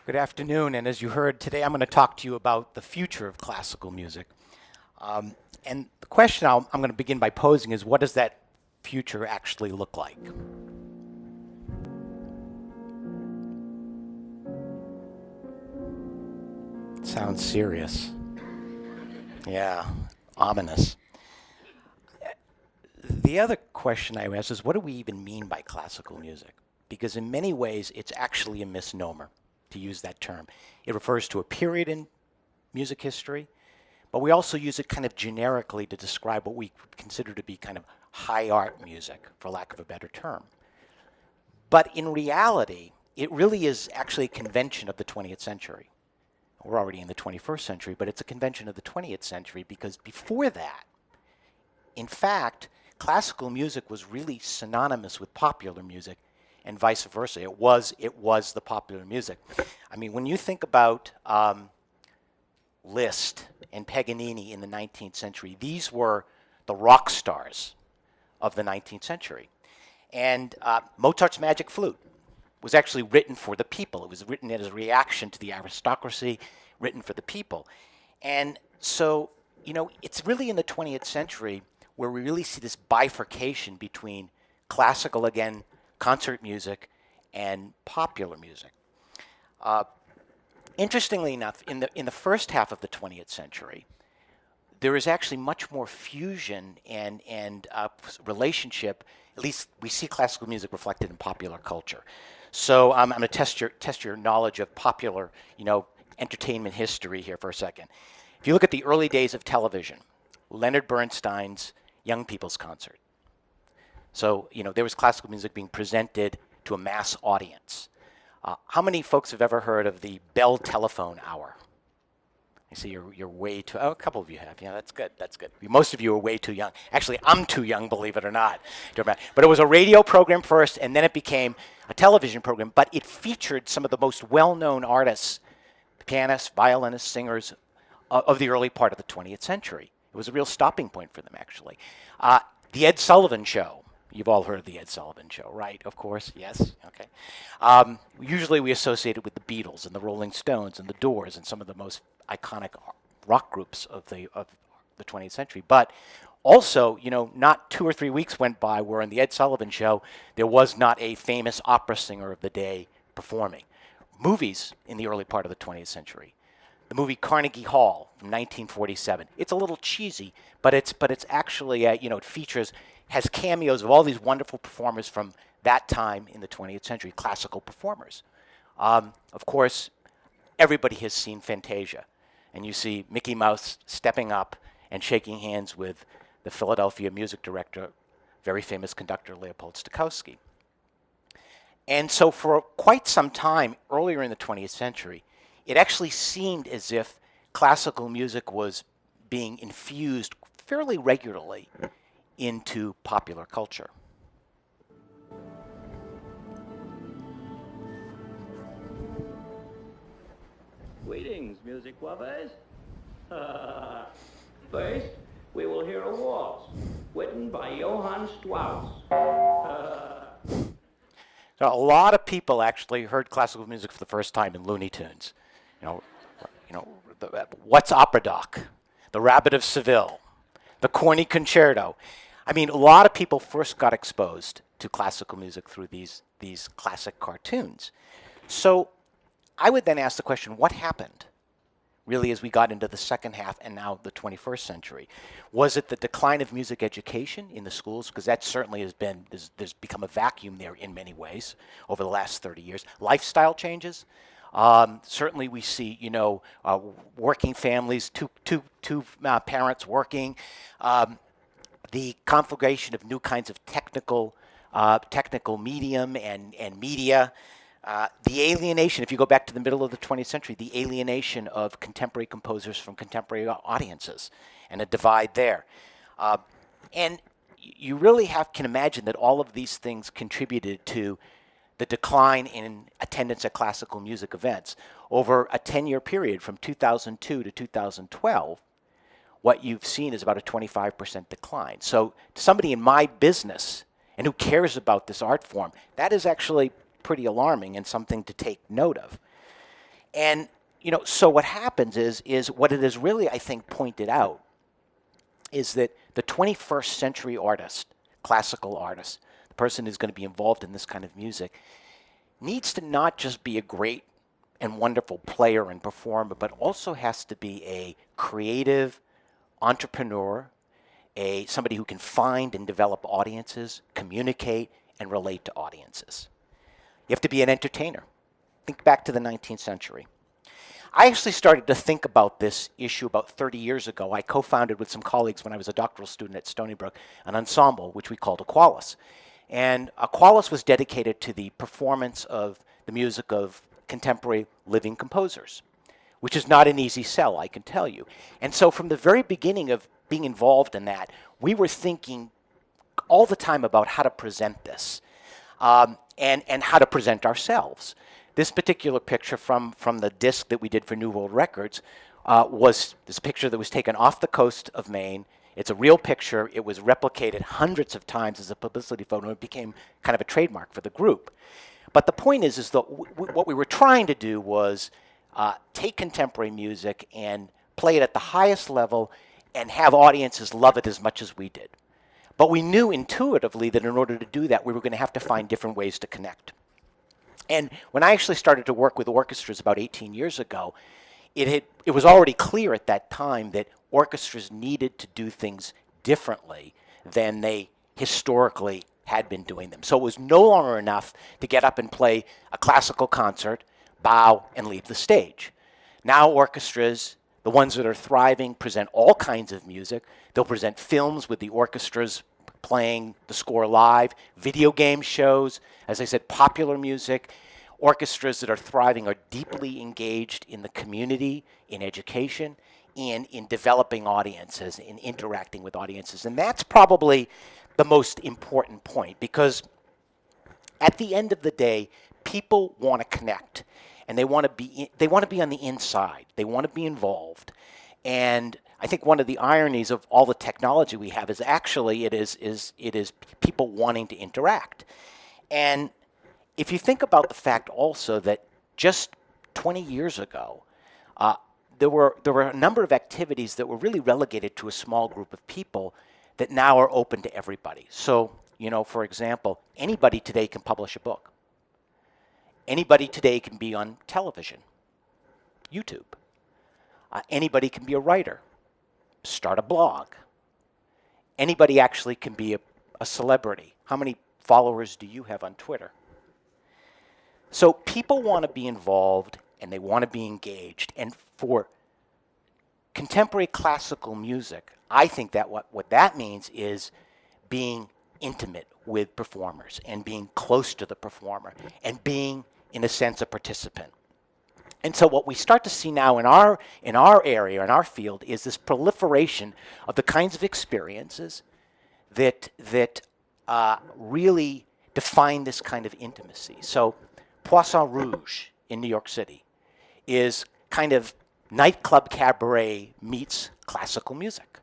Good afternoon, and as you heard today, I'm going to talk to you about the future of classical music. And the question I'm going to begin by posing is, what does that future actually look like? Sounds serious. Yeah, ominous. The other question I ask is, what do we even mean by classical music? Because in many ways, it's actually a misnomer to use that term. It refers to a period in music history, but we also use it kind of generically to describe what we consider to be kind of high art music, for lack of a better term. But in reality, it really is actually a convention of the 20th century. We're already in the 21st century, but it's a convention of the 20th century because before that, in fact, classical music was really synonymous with popular music and vice versa. It was the popular music. I mean, when you think about Liszt and Paganini in the 19th century, these were the rock stars of the 19th century. And Mozart's Magic Flute was actually written for the people. It was written as a reaction to the aristocracy, written for the people. And so, it's really in the 20th century where we really see this bifurcation between classical, again, concert music, and popular music. Interestingly enough, in the first half of the 20th century, there is actually much more fusion and relationship. At least we see classical music reflected in popular culture. So I'm going to test your knowledge of popular, entertainment history here for a second. If you look at the early days of television, Leonard Bernstein's Young People's Concert. So there was classical music being presented to a mass audience. How many folks have ever heard of the Bell Telephone Hour? I see you're way too. Oh, a couple of you have. Yeah, that's good. That's good. Most of you are way too young. Actually, I'm too young, believe it or not. But it was a radio program first, and then it became a television program. But it featured some of the most well-known artists, pianists, violinists, singers of the early part of the 20th century. It was a real stopping point for them, actually. The Ed Sullivan Show. You've all heard of the Ed Sullivan Show, right? Of course, yes. Okay. Usually we associate it with the Beatles and the Rolling Stones and the Doors and some of the most iconic rock groups of the 20th century. But also, not 2 or 3 weeks went by where in the Ed Sullivan Show there was not a famous opera singer of the day performing. Movies in the early part of the 20th century. The movie Carnegie Hall from 1947. It's a little cheesy, but it's actually it has cameos of all these wonderful performers from that time in the 20th century, classical performers. Of course, everybody has seen Fantasia, and you see Mickey Mouse stepping up and shaking hands with the Philadelphia music director, very famous conductor Leopold Stokowski. And so for quite some time earlier in the 20th century, it actually seemed as if classical music was being infused fairly regularly into popular culture. Greetings, music lovers. First, we will hear a waltz written by Johann Strauss. So a lot of people actually heard classical music for the first time in Looney Tunes. What's Opera Doc? The Rabbit of Seville, the Corny Concerto. I mean, a lot of people first got exposed to classical music through these classic cartoons. So I would then ask the question, what happened really as we got into the second half and now the 21st century? Was it the decline of music education in the schools? Because that certainly has been, there's become a vacuum there in many ways over the last 30 years. Lifestyle changes. Certainly we see, working families, two parents working, the conflagration of new kinds of technical medium and media, the alienation, if you go back to the middle of the 20th century, the alienation of contemporary composers from contemporary audiences and a divide there. And you really can imagine that all of these things contributed to the decline in attendance at classical music events. Over a 10-year period from 2002 to 2012, what you've seen is about a 25% decline. So somebody in my business and who cares about this art form, that is actually pretty alarming and something to take note of. And, so what happens is what it is really, I think, pointed out is that the 21st century artist, classical artist, the person who's going to be involved in this kind of music, needs to not just be a great and wonderful player and performer, but also has to be a creative entrepreneur, somebody who can find and develop audiences, communicate, and relate to audiences. You have to be an entertainer. Think back to the 19th century. I actually started to think about this issue about 30 years ago. I co-founded with some colleagues when I was a doctoral student at Stony Brook an ensemble which we called Aequalis. And Aequalis was dedicated to the performance of the music of contemporary living composers, which is not an easy sell, I can tell you. And so from the very beginning of being involved in that, we were thinking all the time about how to present this and how to present ourselves. This particular picture from the disc that we did for New World Records was this picture that was taken off the coast of Maine. It's a real picture. It was replicated hundreds of times as a publicity photo. It became kind of a trademark for the group. But the point is that what we were trying to do was take contemporary music and play it at the highest level and have audiences love it as much as we did. But we knew intuitively that in order to do that, we were going to have to find different ways to connect. And when I actually started to work with orchestras about 18 years ago, it was already clear at that time that orchestras needed to do things differently than they historically had been doing them. So it was no longer enough to get up and play a classical concert, bow, and leave the stage. Now orchestras, the ones that are thriving, present all kinds of music. They'll present films with the orchestras playing the score live, video game shows, as I said, popular music. Orchestras that are thriving are deeply engaged in the community, in education, and in developing audiences, in interacting with audiences. And that's probably the most important point, because at the end of the day, people want to connect, and they want to be on the inside. They want to be involved. And I think one of the ironies of all the technology we have is actually it is people wanting to interact. And if you think about the fact also that just 20 years ago, there were a number of activities that were really relegated to a small group of people that now are open to everybody. So, for example, anybody today can publish a book. Anybody today can be on television, YouTube. Anybody can be a writer, start a blog. Anybody actually can be a celebrity. How many followers do you have on Twitter? So people want to be involved and they want to be engaged. And for contemporary classical music, I think that what that means is being intimate with performers and being close to the performer and being, in a sense, a participant. And so what we start to see now in our area, in our field, is this proliferation of the kinds of experiences that really define this kind of intimacy. So Poisson Rouge in New York City is kind of nightclub cabaret meets classical music.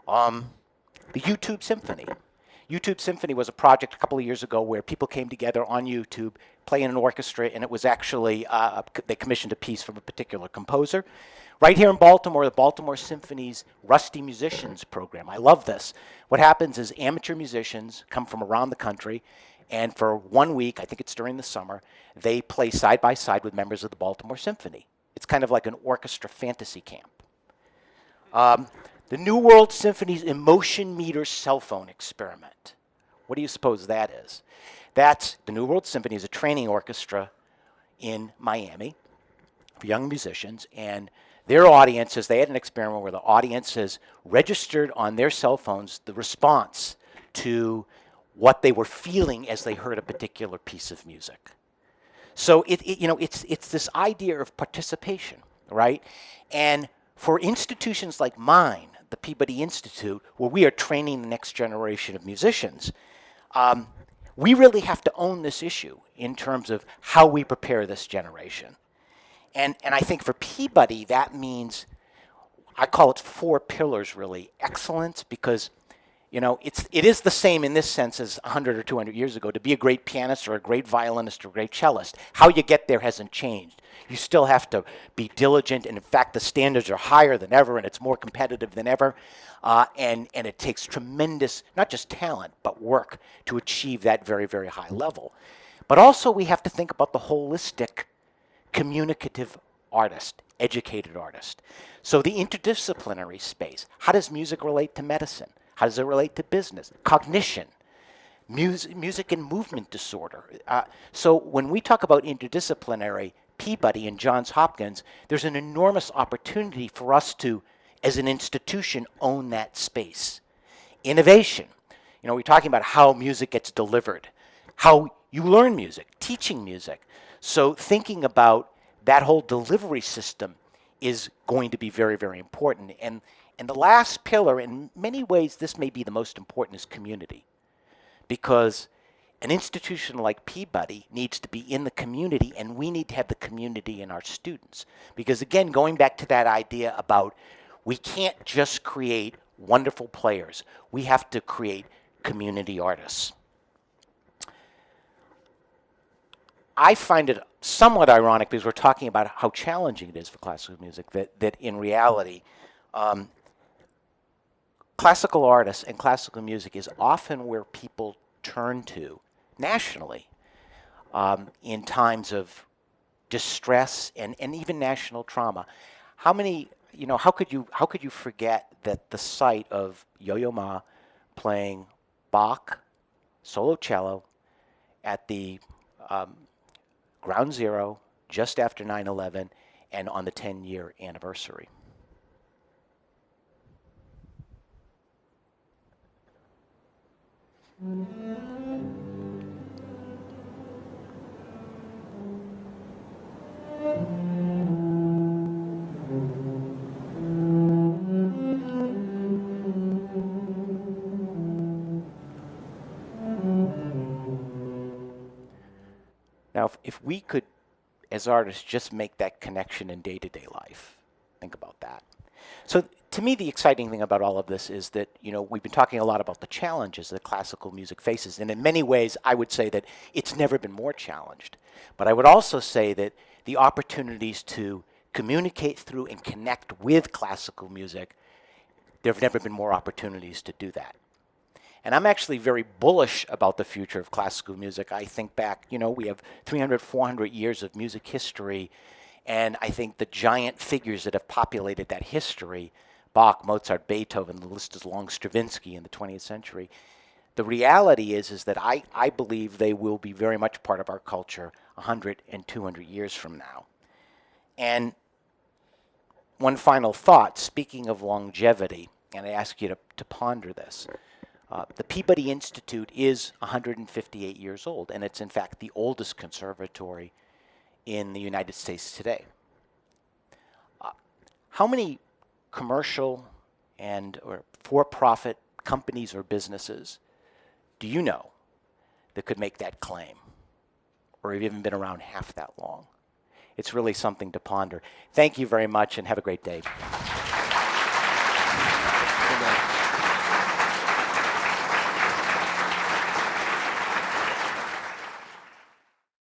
The YouTube Symphony. YouTube Symphony was a project a couple of years ago where people came together on YouTube, playing an orchestra, and it was actually, they commissioned a piece from a particular composer. Right here in Baltimore, the Baltimore Symphony's Rusty Musicians program. I love this. What happens is amateur musicians come from around the country, and for 1 week, I think it's during the summer, they play side by side with members of the Baltimore Symphony. It's kind of like an orchestra fantasy camp. The New World Symphony's Emotion Meter cell phone experiment. What do you suppose that is? That's the New World Symphony is a training orchestra in Miami for young musicians, and their audiences, they had an experiment where the audiences registered on their cell phones the response to what they were feeling as they heard a particular piece of music. So it's this idea of participation, right? And for institutions like mine, the Peabody Institute, where we are training the next generation of musicians, we really have to own this issue in terms of how we prepare this generation. And I think for Peabody, that means, I call it 4 pillars really. Excellence, because You know, it is the same in this sense as 100 or 200 years ago. To be a great pianist or a great violinist or a great cellist, how you get there hasn't changed. You still have to be diligent, and in fact, the standards are higher than ever, and it's more competitive than ever. And it takes tremendous, not just talent, but work to achieve that very, very high level. But also, we have to think about the holistic communicative artist, educated artist. So the interdisciplinary space, how does music relate to medicine? How does it relate to business? Cognition, music and movement disorder. So when we talk about interdisciplinary, Peabody and Johns Hopkins, there's an enormous opportunity for us to, as an institution, own that space. Innovation. You know, we're talking about how music gets delivered, how you learn music, teaching music. So thinking about that whole delivery system is going to be very, very important. And the last pillar, in many ways, this may be the most important, is community. Because an institution like Peabody needs to be in the community, and we need to have the community in our students. Because again, going back to that idea about we can't just create wonderful players. We have to create community artists. I find it somewhat ironic, because we're talking about how challenging it is for classical music, that in reality, classical artists and classical music is often where people turn to nationally in times of distress and even national trauma. How could you forget that the sight of Yo-Yo Ma playing Bach solo cello at the Ground Zero just after 9/11 and on the 10-year anniversary? Now, if we could, as artists, just make that connection in day-to-day life, think about that. So to me, the exciting thing about all of this is that, you know, we've been talking a lot about the challenges that classical music faces. And in many ways, I would say that it's never been more challenged. But I would also say that the opportunities to communicate through and connect with classical music, there have never been more opportunities to do that. And I'm actually very bullish about the future of classical music. I think back, you know, we have 300, 400 years of music history. And I think the giant figures that have populated that history, Bach, Mozart, Beethoven, the list is long, Stravinsky in the 20th century. The reality is that I believe they will be very much part of our culture 100 and 200 years from now. And one final thought, speaking of longevity, and I ask you to ponder this. The Peabody Institute is 158 years old, and it's in fact the oldest conservatory in the United States today. How many commercial or for-profit companies or businesses do you know that could make that claim, or have even been around half that long? It's really something to ponder. Thank you very much, and have a great day.